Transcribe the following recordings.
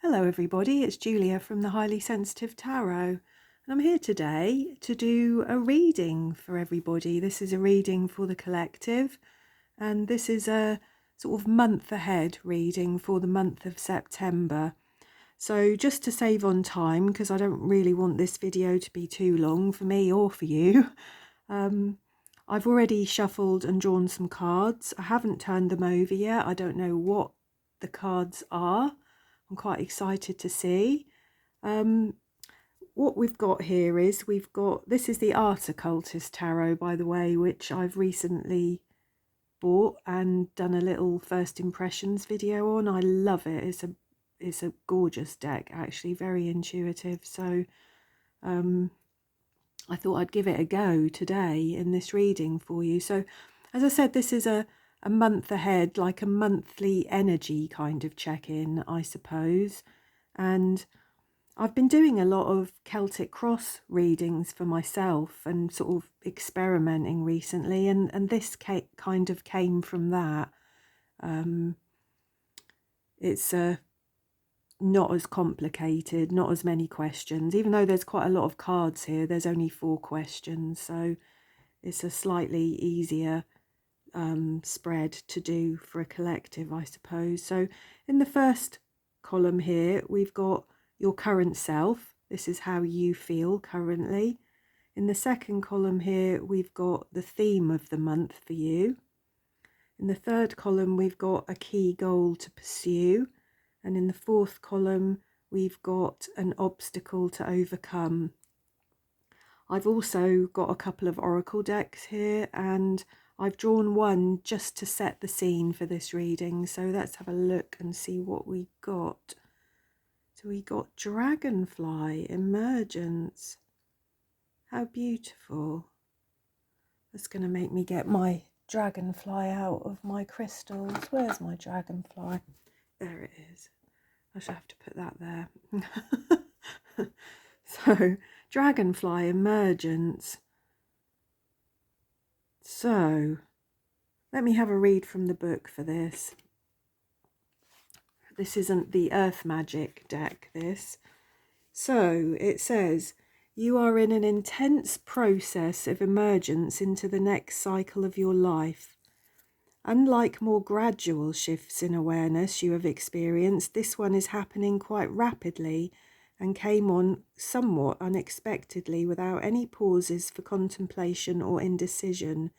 Hello everybody, it's Julia from the Highly Sensitive Tarot, and I'm here today to do a reading for everybody. This is a reading for the collective, and this is a sort of month ahead reading for the month of September. So just to save on time, because I don't really want this video to be too long for me or for you, I've already shuffled and drawn some cards. I haven't turned them over yet. I don't know what the cards are. I'm quite excited to see. What we've got here is this is the Art Occultist Tarot, by the way, which I've recently bought and done a little first impressions video on. I love it. It's a gorgeous deck, actually, very intuitive. So I thought I'd give it a go today in this reading for you. So as I said, this is a month ahead, like a monthly energy kind of check-in, I suppose. And I've been doing a lot of Celtic cross readings for myself and sort of experimenting recently, and this kind of came from that. It's not as complicated, not as many questions, even though there's quite a lot of cards here. There's only 4 questions, so it's a slightly easier spread to do for a collective, I suppose. So in the first column here, we've got your current self. This is how you feel currently. In the second column here, we've got the theme of the month for you. In the third column, we've got a key goal to pursue. And in the fourth column, we've got an obstacle to overcome. I've also got a couple of oracle decks here, and I've drawn one just to set the scene for this reading. So let's have a look and see what we got. So we got Dragonfly Emergence. How beautiful. That's going to make me get my dragonfly out of my crystals. Where's my dragonfly? There it is. I shall have to put that there. So, Dragonfly Emergence. So, let me have a read from the book for this. This isn't the Earth Magic deck, this. So, it says, you are in an intense process of emergence into the next cycle of your life. Unlike more gradual shifts in awareness you have experienced, this one is happening quite rapidly and came on somewhat unexpectedly without any pauses for contemplation or indecision.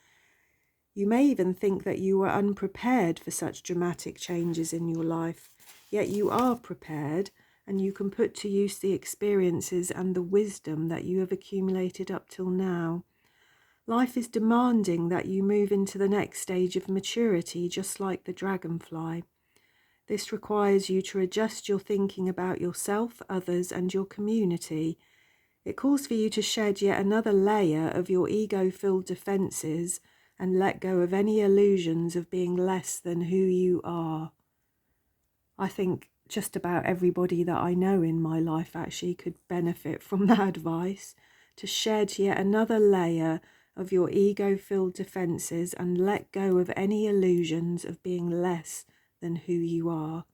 You may even think that you were unprepared for such dramatic changes in your life, yet you are prepared, and you can put to use the experiences and the wisdom that you have accumulated up till now. Life is demanding that you move into the next stage of maturity, just like the dragonfly. This requires you to adjust your thinking about yourself, others, and your community. It calls for you to shed yet another layer of your ego-filled defenses and let go of any illusions of being less than who you are. I think just about everybody that I know in my life actually could benefit from that advice, to shed yet another layer of your ego-filled defenses and let go of any illusions of being less than who you are.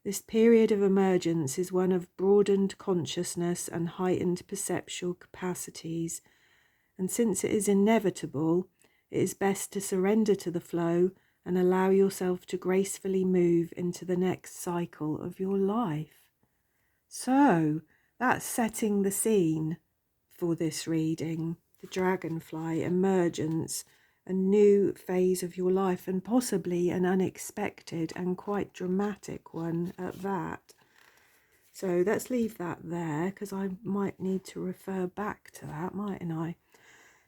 This period of emergence is one of broadened consciousness and heightened perceptual capacities, and since it is inevitable, it is best to surrender to the flow and allow yourself to gracefully move into the next cycle of your life. So, that's setting the scene for this reading. The dragonfly emergence, a new phase of your life, and possibly an unexpected and quite dramatic one at that. So let's leave that there, because I might need to refer back to that, mightn't I?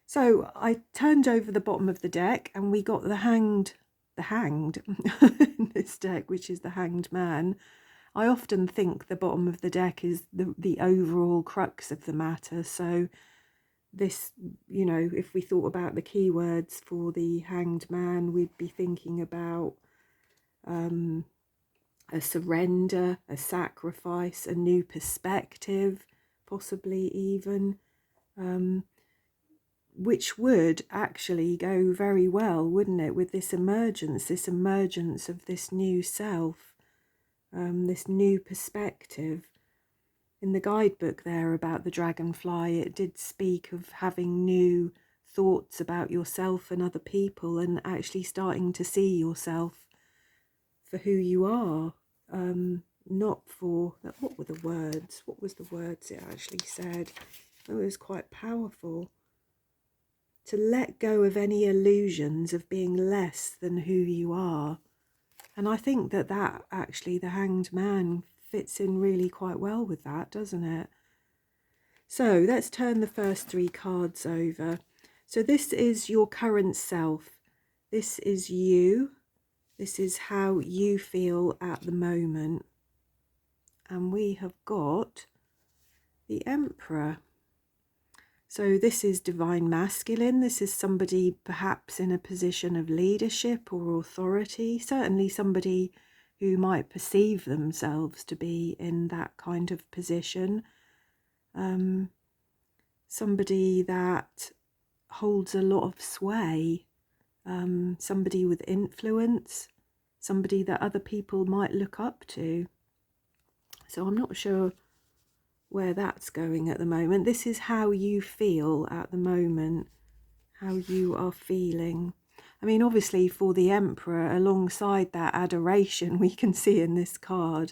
So I turned over the bottom of the deck, and we got the hanged in this deck, which is the Hanged Man. I often think the bottom of the deck is the overall crux of the matter. So this, you know, if we thought about the keywords for the Hanged Man, we'd be thinking about a surrender, a sacrifice, a new perspective, possibly even, which would actually go very well, wouldn't it, with this emergence of this new self. this new perspective. In the guidebook there about the dragonfly, it did speak of having new thoughts about yourself and other people, and actually starting to see yourself for who you are, not for, what were the words? What was the words it actually said? Oh, it was quite powerful. To let go of any illusions of being less than who you are. And I think that actually, the Hanged Man fits in really quite well with that, doesn't it? So let's turn the first 3 cards over. So this is your current self. This is you. This is how you feel at the moment. And we have got the Emperor. So this is divine masculine. This is somebody perhaps in a position of leadership or authority. Certainly somebody who might perceive themselves to be in that kind of position. Somebody that holds a lot of sway. Somebody with influence. Somebody that other people might look up to. So I'm not sure where that's going at the moment. This is how you feel at the moment, how you are feeling. I mean, obviously for the Emperor, alongside that adoration we can see in this card,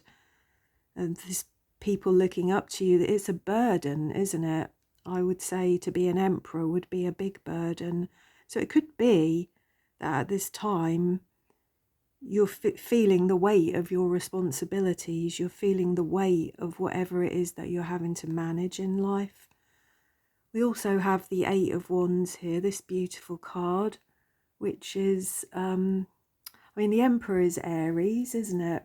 and this people looking up to you, it's a burden, isn't it? I would say to be an Emperor would be a big burden. So it could be that at this time you're feeling the weight of your responsibilities, you're feeling the weight of whatever it is that you're having to manage in life. We also have the 8 of Wands here, this beautiful card, which is, I mean, the Emperor is Aries, isn't it?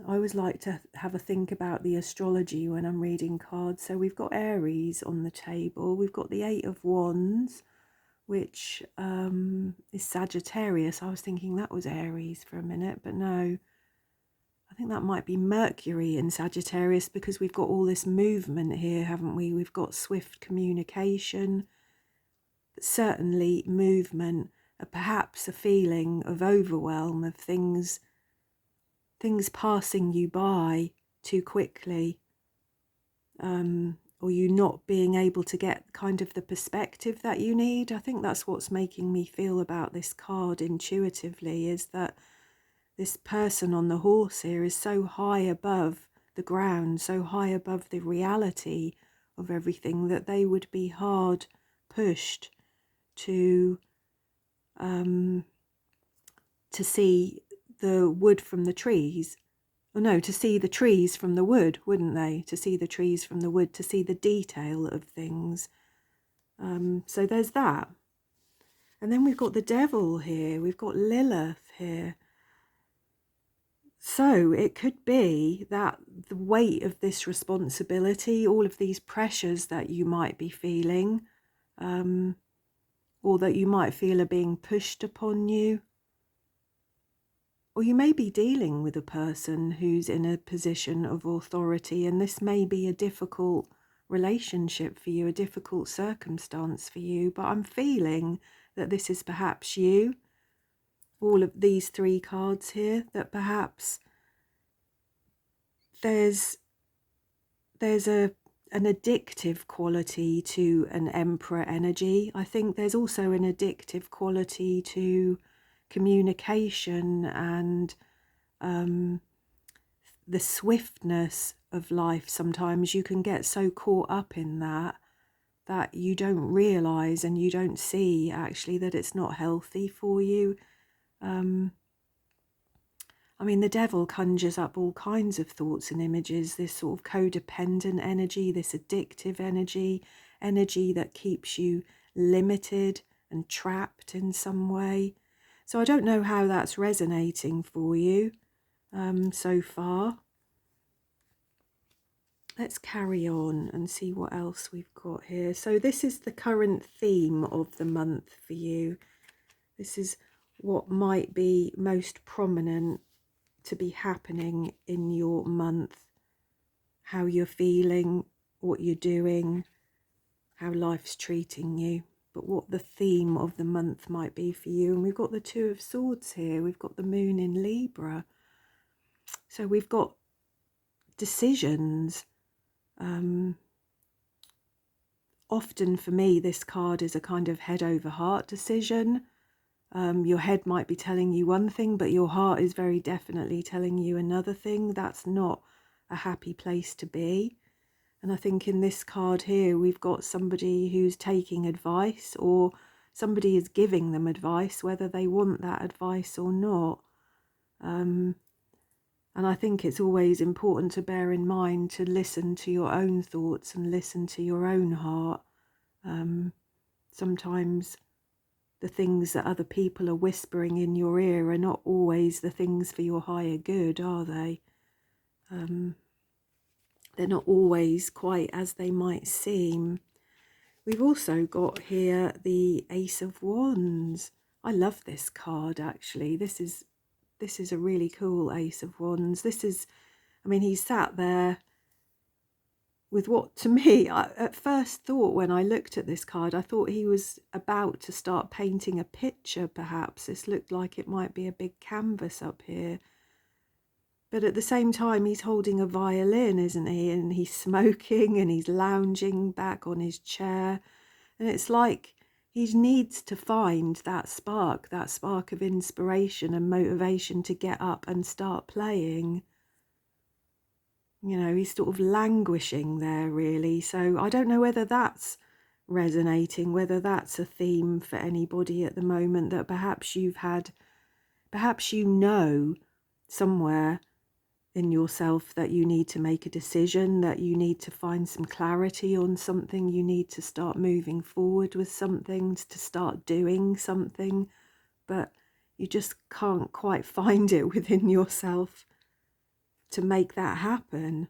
I always like to have a think about the astrology when I'm reading cards. So we've got Aries on the table, we've got the 8 of Wands, which is Sagittarius. I was thinking that was Aries for a minute, but no. I think that might be Mercury in Sagittarius, because we've got all this movement here, haven't we? We've got swift communication, but certainly movement, perhaps a feeling of overwhelm, of things passing you by too quickly. Or you not being able to get kind of the perspective that you need. I think that's what's making me feel about this card intuitively, is that this person on the horse here is so high above the ground, so high above the reality of everything, that they would be hard pushed to see the wood from the trees. Oh no, to see the trees from the wood, wouldn't they? To see the trees from the wood, to see the detail of things. So there's that. And then we've got the devil here. We've got Lilith here. So it could be that the weight of this responsibility, all of these pressures that you might be feeling, or that you might feel are being pushed upon you, or you may be dealing with a person who's in a position of authority, and this may be a difficult relationship for you, a difficult circumstance for you, but I'm feeling that this is perhaps you. All of these 3 cards here, that perhaps there's an addictive quality to an Emperor energy. I think there's also an addictive quality to communication and the swiftness of life. Sometimes you can get so caught up in that you don't realize and you don't see actually that it's not healthy for you. I mean, the devil conjures up all kinds of thoughts and images, this sort of codependent energy, this addictive energy that keeps you limited and trapped in some way. So I don't know how that's resonating for you so far. Let's carry on and see what else we've got here. So this is the current theme of the month for you. This is what might be most prominent to be happening in your month, how you're feeling, what you're doing, how life's treating you, but what the theme of the month might be for you. And we've got the 2 of Swords here, we've got the moon in Libra. So we've got decisions. Often for me, this card is a kind of head over heart decision. Your head might be telling you one thing, but your heart is very definitely telling you another thing. That's not a happy place to be. And I think in this card here, we've got somebody who's taking advice, or somebody is giving them advice, whether they want that advice or not. And I think it's always important to bear in mind to listen to your own thoughts and listen to your own heart. Sometimes the things that other people are whispering in your ear are not always the things for your higher good, are they? They're not always quite as they might seem. We've also got here the Ace of Wands. I love this card, actually. This is a really cool Ace of Wands. I mean, he's sat there with what, to me, at first thought when I looked at this card, I thought he was about to start painting a picture, perhaps. This looked like it might be a big canvas up here. But at the same time, he's holding a violin, isn't he? And he's smoking and he's lounging back on his chair. And it's like he needs to find that spark of inspiration and motivation to get up and start playing. You know, he's sort of languishing there, really. So I don't know whether that's resonating, whether that's a theme for anybody at the moment, that perhaps you know somewhere in yourself that you need to make a decision, that you need to find some clarity on something, you need to start moving forward with something, to start doing something, but you just can't quite find it within yourself to make that happen.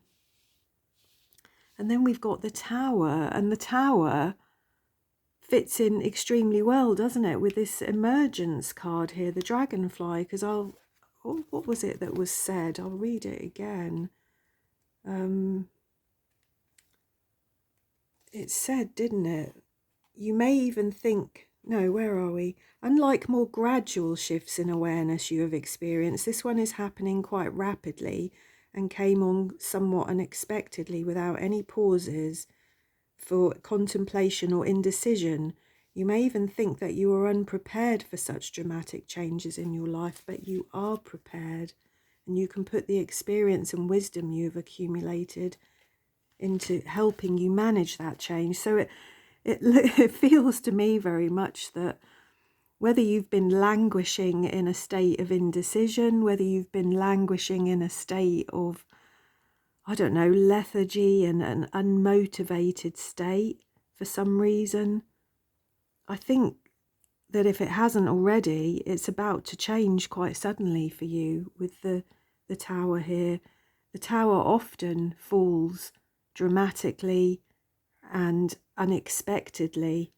And then we've got the Tower, and the Tower fits in extremely well, doesn't it, with this emergence card here, the dragonfly, because what was it that was said? I'll read it again. It said, didn't it? You may even think, no, where are we? Unlike more gradual shifts in awareness you have experienced, this one is happening quite rapidly and came on somewhat unexpectedly without any pauses for contemplation or indecision. You may even think that you are unprepared for such dramatic changes in your life, but you are prepared, and you can put the experience and wisdom you've accumulated into helping you manage that change. So it feels to me very much that whether you've been languishing in a state of indecision, whether you've been languishing in a state of, I don't know, lethargy and an unmotivated state for some reason, I think that if it hasn't already, it's about to change quite suddenly for you with the Tower here. The Tower often falls dramatically and unexpectedly.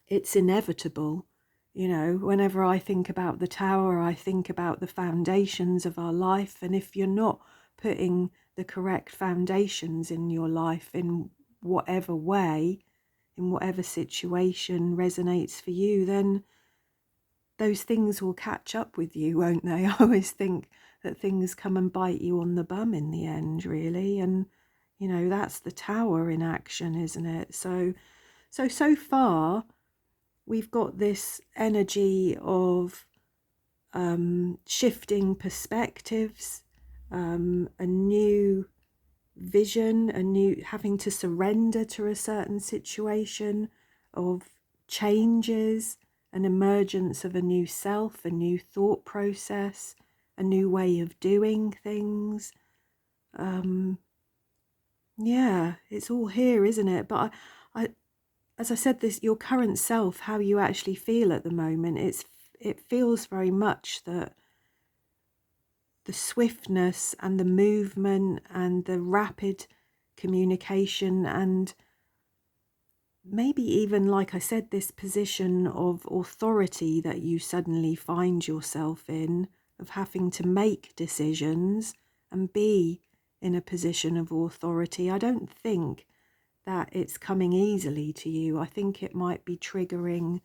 It's inevitable. You know, whenever I think about the Tower, I think about the foundations of our life. And if you're not putting the correct foundations in your life in whatever way, in whatever situation resonates for you, then those things will catch up with you, won't they? I always think that things come and bite you on the bum in the end, really. And, you know, that's the Tower in action, isn't it? So far, we've got this energy of shifting perspectives, a new vision, having to surrender to a certain situation, of changes, an emergence of a new self, a new thought process, a new way of doing things. Yeah, it's all here, isn't it? But I as I said, this, your current self, how you actually feel at the moment, it feels very much that the swiftness and the movement and the rapid communication, and maybe even, like I said, this position of authority that you suddenly find yourself in, of having to make decisions and be in a position of authority. I don't think that it's coming easily to you. I think it might be triggering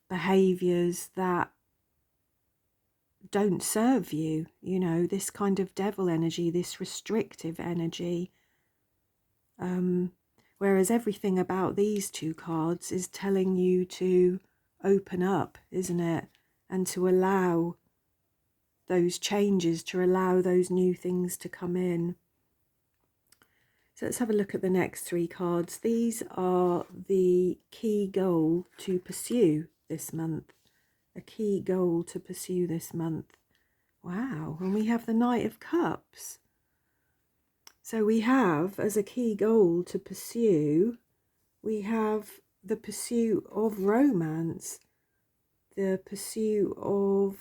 behaviours that don't serve you, you know, this kind of devil energy, this restrictive energy. Whereas everything about these two cards is telling you to open up, isn't it? And to allow those changes, to allow those new things to come in. So let's have a look at the next three cards. These are the key goal to pursue this month. A key goal to pursue this month. Wow, and we have the Knight of Cups. So we have, as a key goal to pursue, we have the pursuit of romance, the pursuit of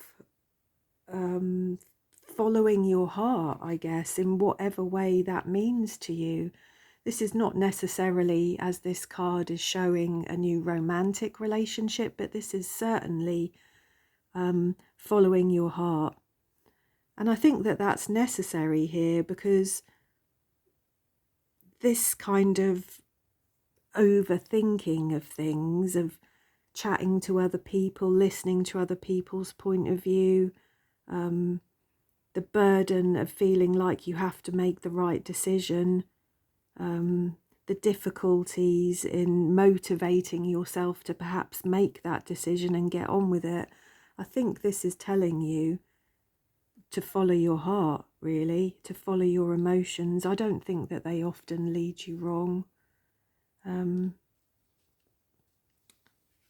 following your heart, I guess, in whatever way that means to you. This is not necessarily, as this card is showing, a new romantic relationship, but this is certainly following your heart. And I think that that's necessary here, because this kind of overthinking of things, of chatting to other people, listening to other people's point of view, the burden of feeling like you have to make the right decision, the difficulties in motivating yourself to perhaps make that decision and get on with it. I think this is telling you to follow your heart, really, to follow your emotions. I don't think that they often lead you wrong.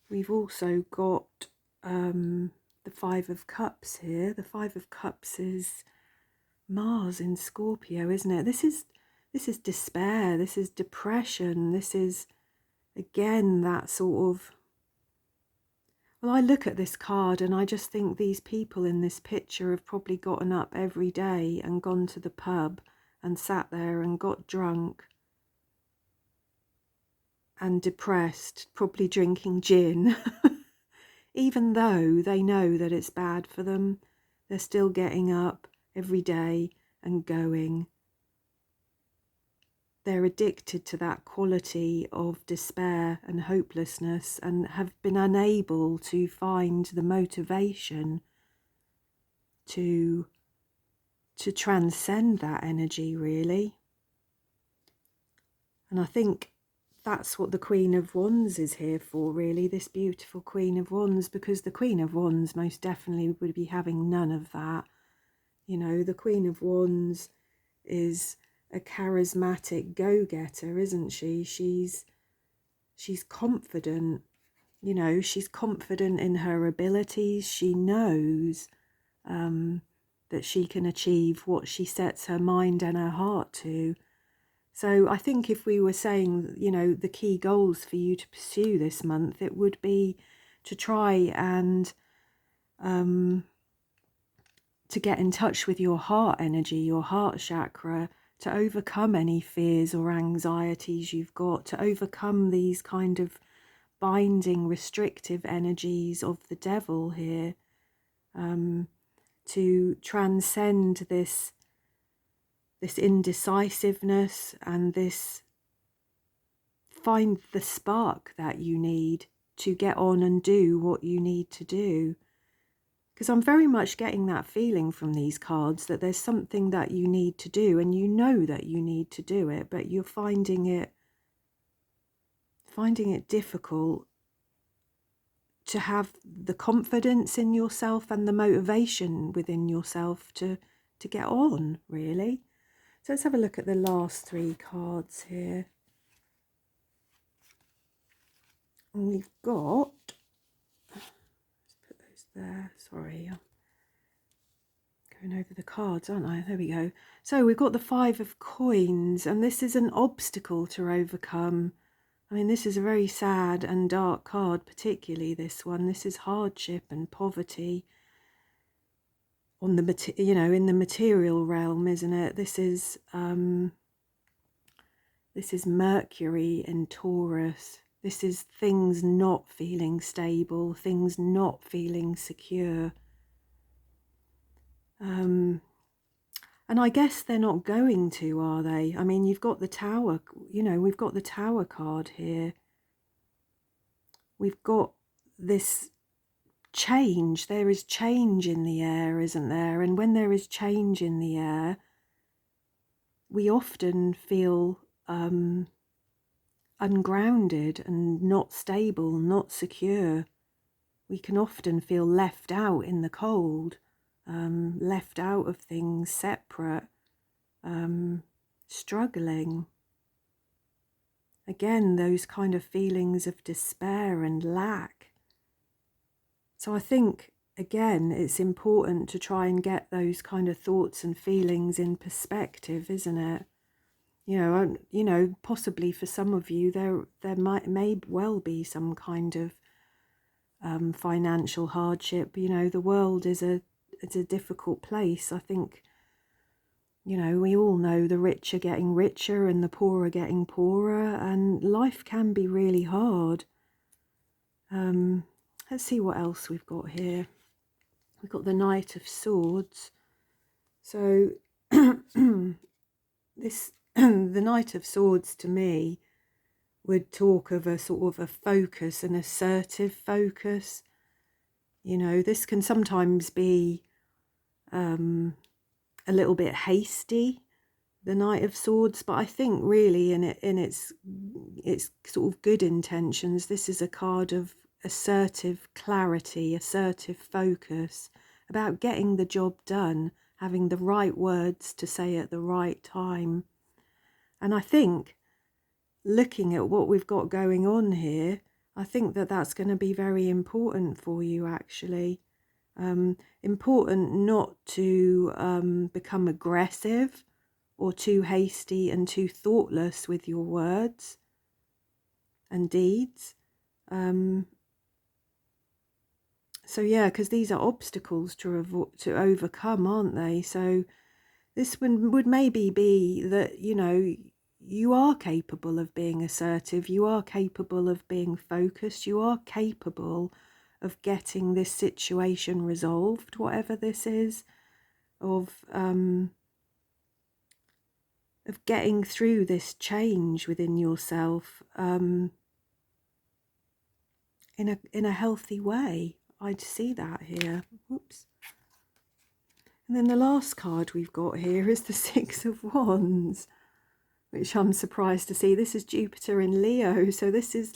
We've also got the Five of Cups here. The Five of Cups is Mars in Scorpio, isn't it? This is despair, this is depression, this is, again, that sort of... Well, I look at this card and I just think these people in this picture have probably gotten up every day and gone to the pub and sat there and got drunk and depressed, probably drinking gin. Even though they know that it's bad for them, they're still getting up every day and going. They're addicted to that quality of despair and hopelessness, and have been unable to find the motivation to transcend that energy, really. And I think that's what the Queen of Wands is here for, really, this beautiful Queen of Wands, because the Queen of Wands most definitely would be having none of that. You know, the Queen of Wands is a charismatic go-getter, isn't she? She's confident, you know, she's confident in her abilities. She knows that she can achieve what she sets her mind and her heart to. So I think if we were saying, you know, the key goals for you to pursue this month, it would be to try and to get in touch with your heart energy, your heart chakra, to overcome any fears or anxieties you've got, to overcome these kind of binding, restrictive energies of the devil here, to transcend this indecisiveness and this, find the spark that you need to get on and do what you need to do. Because I'm very much getting that feeling from these cards that there's something that you need to do, and you know that you need to do it, but you're finding it difficult to have the confidence in yourself and the motivation within yourself to get on, really. So let's have a look at the last three cards here. And we've got, let's put those there, sorry, I'm going over the cards, aren't I? There we go. So we've got the Five of Coins, and this is an obstacle to overcome. I mean, this is a very sad and dark card, particularly this one. This is hardship and poverty on the, you know, in the material realm, isn't it? This is Mercury in Taurus. This is things not feeling stable, things not feeling secure. And I guess they're not going to, are they? I mean, you've got the Tower, you know, we've got the Tower card here. We've got this change. There is change in the air, isn't there? And when there is change in the air, we often feel ungrounded and not stable, not secure. We can often feel left out in the cold, left out of things, separate, struggling. Again, those kind of feelings of despair and lack. So I think, again, it's important to try and get those kind of thoughts and feelings in perspective, isn't it? You know, possibly for some of you, there may well be some kind of financial hardship. You know, the world is it's a difficult place. I think, you know, we all know the rich are getting richer and the poor are getting poorer, and life can be really hard. Let's see what else we've got here. We've got the Knight of Swords. So this the Knight of Swords to me would talk of a sort of a focus, an assertive focus. You know, this can sometimes be a little bit hasty, the Knight of Swords, but I think really in its sort of good intentions, this is a card of assertive clarity, assertive focus, about getting the job done, having the right words to say at the right time. And I think, looking at what we've got going on here, I think that that's going to be very important for you, actually. Important not to become aggressive or too hasty and too thoughtless with your words and deeds. So yeah, because these are obstacles to overcome, aren't they? So this one would maybe be that, you know, you are capable of being assertive, you are capable of being focused, you are capable of getting this situation resolved, whatever this is, of getting through this change within yourself in a healthy way. I'd see that here. Whoops. And then the last card we've got here is the Six of Wands, which I'm surprised to see. This is Jupiter in Leo, so this is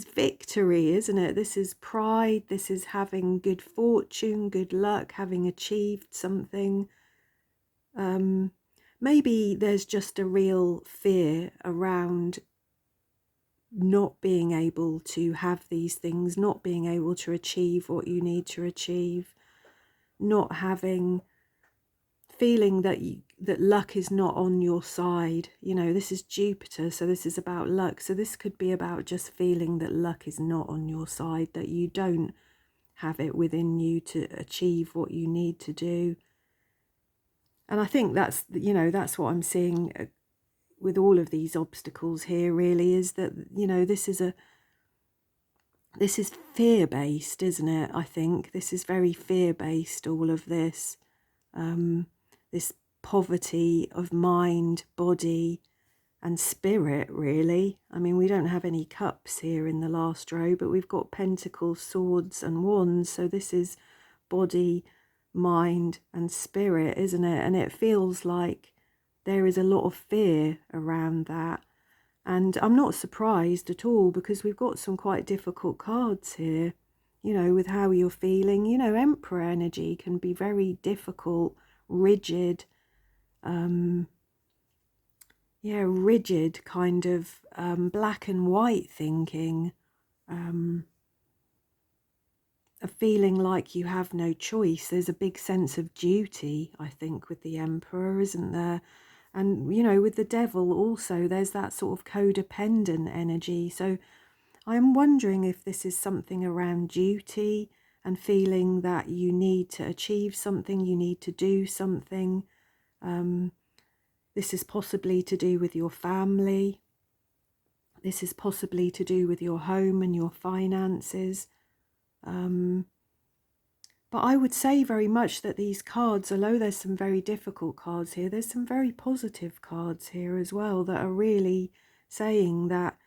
victory, isn't it? This is pride, this is having good fortune, good luck, having achieved something. Maybe there's just a real fear around not being able to have these things, not being able to achieve what you need to achieve, not feeling that luck is not on your side. You know, this is Jupiter, so this is about luck. So this could be about just feeling that luck is not on your side, that you don't have it within you to achieve what you need to do. And I think that's, you know, that's what I'm seeing with all of these obstacles here, really, is that, you know, this is fear-based, isn't it? I think this is very fear-based, all of this. This poverty of mind, body and spirit, really. I mean, we don't have any cups here in the last row, but we've got pentacles, swords and wands. So this is body, mind and spirit, isn't it? And it feels like there is a lot of fear around that. And I'm not surprised at all, because we've got some quite difficult cards here, you know, with how you're feeling. You know, Emperor energy can be very difficult, rigid, rigid kind of black and white thinking, a feeling like you have no choice. There's a big sense of duty, I think, with the Emperor, isn't there? And, you know, with the Devil also, there's that sort of codependent energy. So I'm wondering if this is something around duty and feeling that you need to achieve something, you need to do something. This is possibly to do with your family. This is possibly to do with your home and your finances. But I would say very much that these cards, although there's some very difficult cards here, there's some very positive cards here as well that are really saying that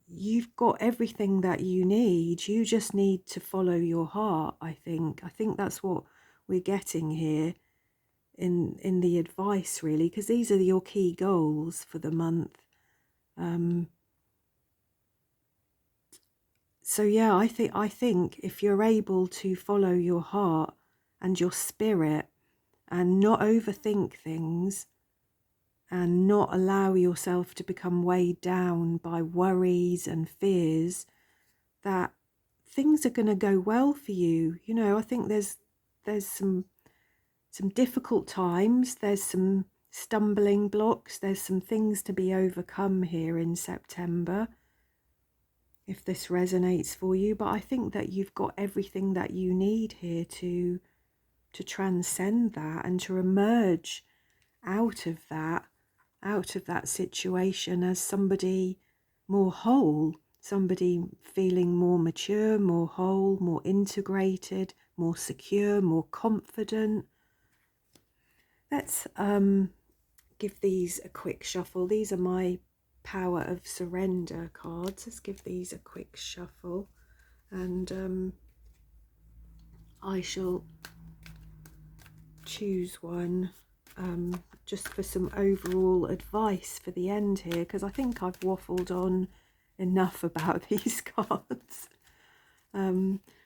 you've got everything that you need. You just need to follow your heart, I think. I think that's what we're getting here in the advice, really, because these are your key goals for the month. So yeah, I think if you're able to follow your heart and your spirit and not overthink things and not allow yourself to become weighed down by worries and fears, that things are going to go well for you. You know, I think there's some difficult times, there's some stumbling blocks, there's some things to be overcome here in September, if this resonates for you. But I think that you've got everything that you need here to transcend that and to emerge out of that situation as somebody more whole, somebody feeling more mature, more whole, more integrated, more secure, more confident. Let's give these a quick shuffle. These are my Power of Surrender cards. Let's give these a quick shuffle, and I shall choose one just for some overall advice for the end here, because I think I've waffled on enough about these cards.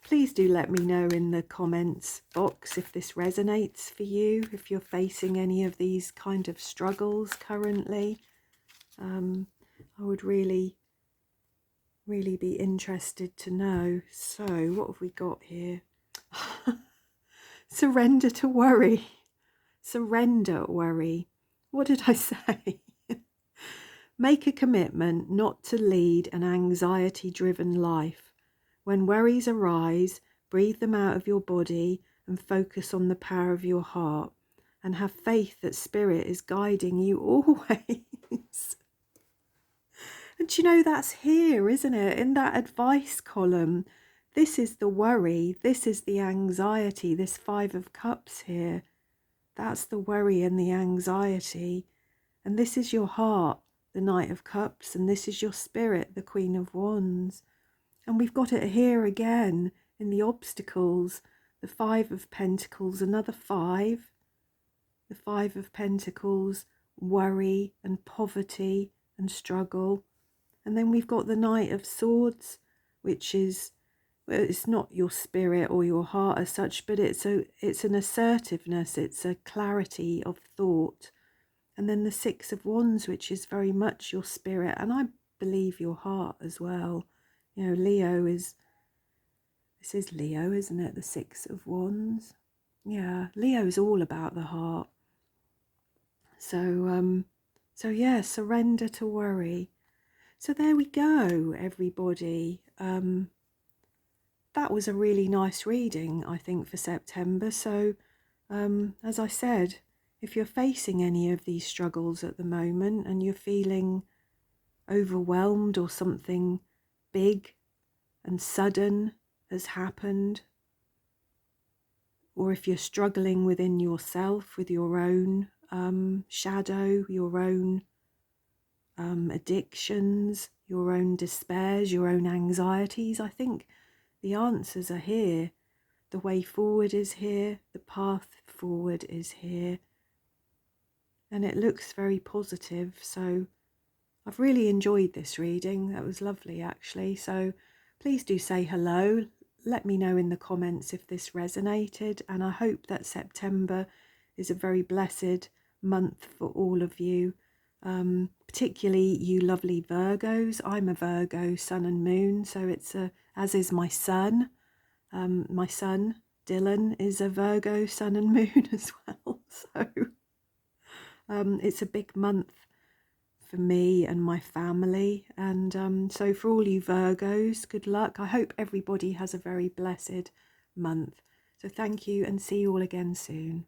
Please do let me know in the comments box if this resonates for you, if you're facing any of these kind of struggles currently. I would really be interested to know. So what have we got here? Surrender to worry. Surrender worry. What did I say? Make a commitment not to lead an anxiety-driven life. When worries arise, breathe them out of your body and focus on the power of your heart, and have faith that Spirit is guiding you always. And you know, that's here, isn't it? In that advice column. This is the worry. This is the anxiety. This 5 of Cups here. That's the worry and the anxiety. And this is your heart, the Knight of Cups. And this is your spirit, the Queen of Wands. And we've got it here again in the obstacles. The 5 of Pentacles, another 5. The 5 of Pentacles, worry and poverty and struggle. And then we've got the Knight of Swords, which is, well, it's not your spirit or your heart as such, but it's an assertiveness, it's a clarity of thought. And then the 6 of Wands, which is very much your spirit, and I believe your heart as well. You know, this is Leo, isn't it? The 6 of Wands. Yeah, Leo is all about the heart. So yeah, surrender to worry. So there we go, everybody. That was a really nice reading, I think, for September. So, as I said, if you're facing any of these struggles at the moment and you're feeling overwhelmed or something big and sudden has happened, or if you're struggling within yourself with your own shadow, your own addictions, your own despairs, your own anxieties, I think the answers are here. The way forward is here. The path forward is here. And it looks very positive. So I've really enjoyed this reading. That was lovely, actually. So please do say hello. Let me know in the comments if this resonated. And I hope that September is a very blessed month for all of you. Particularly you lovely Virgos. I'm a Virgo, sun and moon. So it's as is my son. My son, Dylan, is a Virgo, sun and moon as well. So it's a big month for me and my family. And so for all you Virgos, good luck. I hope everybody has a very blessed month. So thank you and see you all again soon.